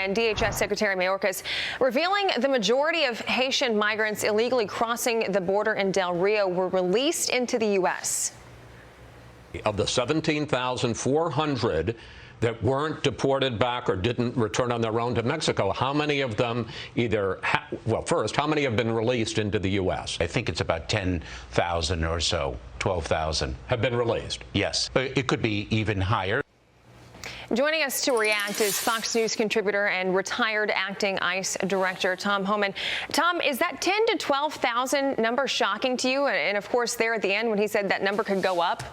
and DHS Secretary Mayorkas revealing the majority of Haitian migrants illegally crossing the border in Del Rio were released into the U.S. Of the 17,400 that weren't deported back or didn't return on their own to Mexico, how many of them first, how many have been released into the U.S.? I think it's about 10,000 or so, 12,000. Have been released? Yes. It could be even higher. Joining us to react is Fox News contributor and retired acting ICE director Tom Homan. Tom, is that 10 to 12,000 number shocking to you? And of course, there at the end when he said that number could go up.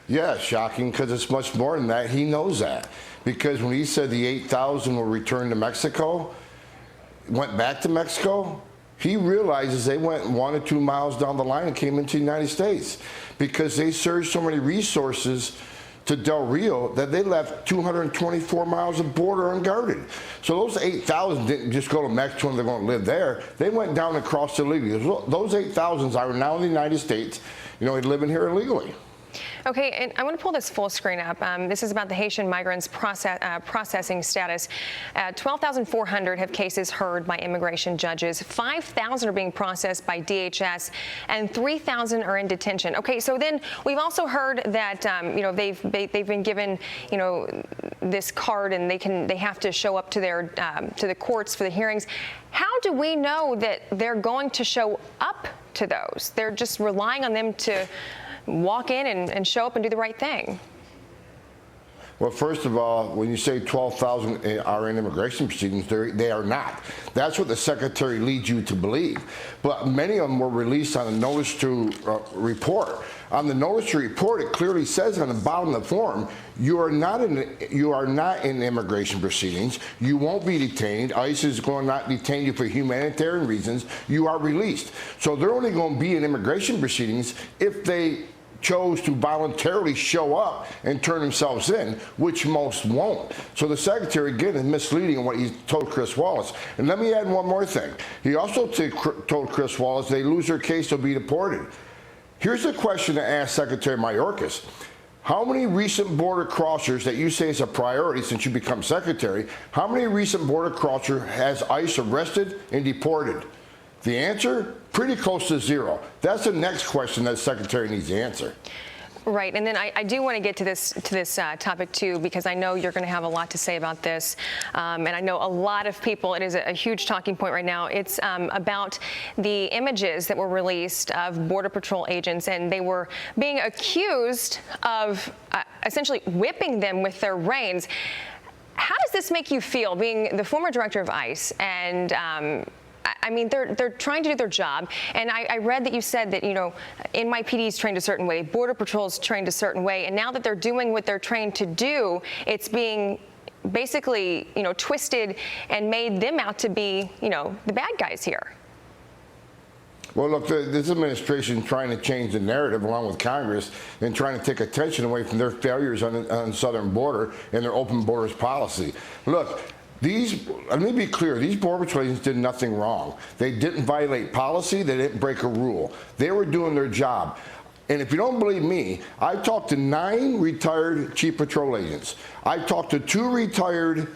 Yeah, shocking because it's much more than that. He knows that because when he said the 8,000 will return to Mexico, went back to Mexico, he realizes they went 1 or 2 miles down the line and came into the United States because they surged so many resources to Del Rio that they left 224 miles of border unguarded. So those 8,000 didn't just go to Mexico and they're going to live there. They went down and crossed illegally. Those 8,000 are now in the United States, living here illegally. Okay, and I want to pull this full screen up. This is about the Haitian migrants' processing status. 12,400 have cases heard by immigration judges. 5,000 are being processed by DHS, and 3,000 are in detention. Okay, so then we've also heard that they've been given this card, and they have to show up to the courts for the hearings. How do we know that they're going to show up to those? They're just relying on them to walk in and show up and do the right thing. Well, first of all, when you say 12,000 are in immigration proceedings, they are not. That's what the secretary leads you to believe. But many of them were released on a notice to report. On the notice to report, it clearly says on the bottom of the form, you are not in immigration proceedings. You won't be detained. ICE is going to not detain you for humanitarian reasons. You are released. So they're only going to be in immigration proceedings if they chose to voluntarily show up and turn themselves in, which most won't. So the secretary, again, is misleading in what he told Chris Wallace. And let me add one more thing. He also told Chris Wallace they lose their case, they'll be deported. Here's the question to ask Secretary Mayorkas. How many recent border crossers that you say is a priority since you become secretary, how many recent border crossers has ICE arrested and deported? The answer? Pretty close to 0. That's the next question that the secretary needs to answer. Right, and then I do want to get to this topic too, because I know you're going to have a lot to say about this, and I know a lot of people. It is a huge talking point right now. It's about the images that were released of Border Patrol agents, and they were being accused of essentially whipping them with their reins. How does this make you feel, being the former director of ICE and I mean, they're trying to do their job, and I read that you said that, NYPD is trained a certain way, Border Patrol is trained a certain way, and now that they're doing what they're trained to do, it's being basically, twisted and made them out to be, the bad guys here. Well, look, this administration is trying to change the narrative along with Congress and trying to take attention away from their failures on the southern border and their open borders policy. Look, let me be clear, these Border Patrol agents did nothing wrong. They didn't violate policy, they didn't break a rule. They were doing their job. And if you don't believe me, I talked to 9 retired Chief Patrol agents. I talked to 2 retired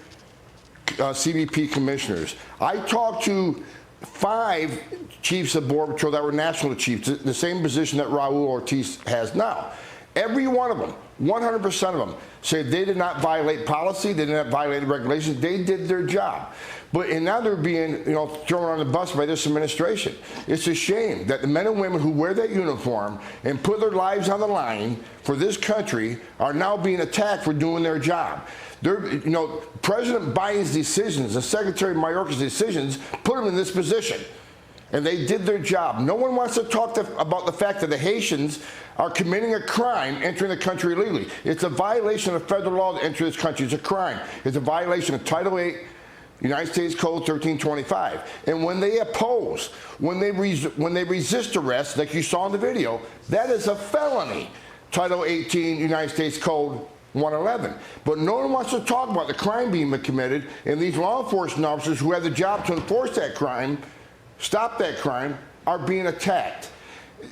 CBP commissioners. I talked to 5 chiefs of Border Patrol that were national chiefs, the same position that Raul Ortiz has now. Every one of them, 100% of them, said they did not violate policy, they did not violate regulations, they did their job. And now they're being, thrown on the bus by this administration. It's a shame that the men and women who wear that uniform and put their lives on the line for this country are now being attacked for doing their job. President Biden's decisions and Secretary Mayorkas' decisions put them in this position. And they did their job. No one wants to talk about the fact that the Haitians are committing a crime entering the country illegally. It's a violation of federal law to enter this country. It's a crime. It's a violation of Title VIII, United States Code 1325. And when they oppose, when they resist arrest, like you saw in the video, that is a felony. Title 18, United States Code 111. But no one wants to talk about the crime being committed, and these law enforcement officers who have the job to enforce that crime, stop that crime, are being attacked.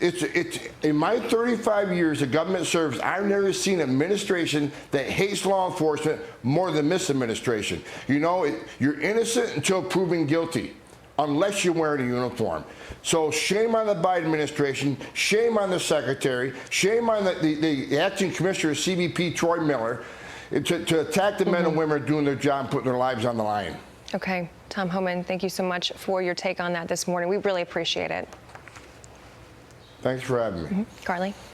It's in my 35 years of government service, I've never seen an administration that hates law enforcement more than this administration. You know, you're innocent until proven guilty, unless you're wearing a uniform. So shame on the Biden administration, shame on the secretary, shame on the acting commissioner of CBP, Troy Miller, to attack the men and women doing their job and putting their lives on the line. Okay, Tom Homan, thank you so much for your take on that this morning. We really appreciate it. Thanks for having me. Carly?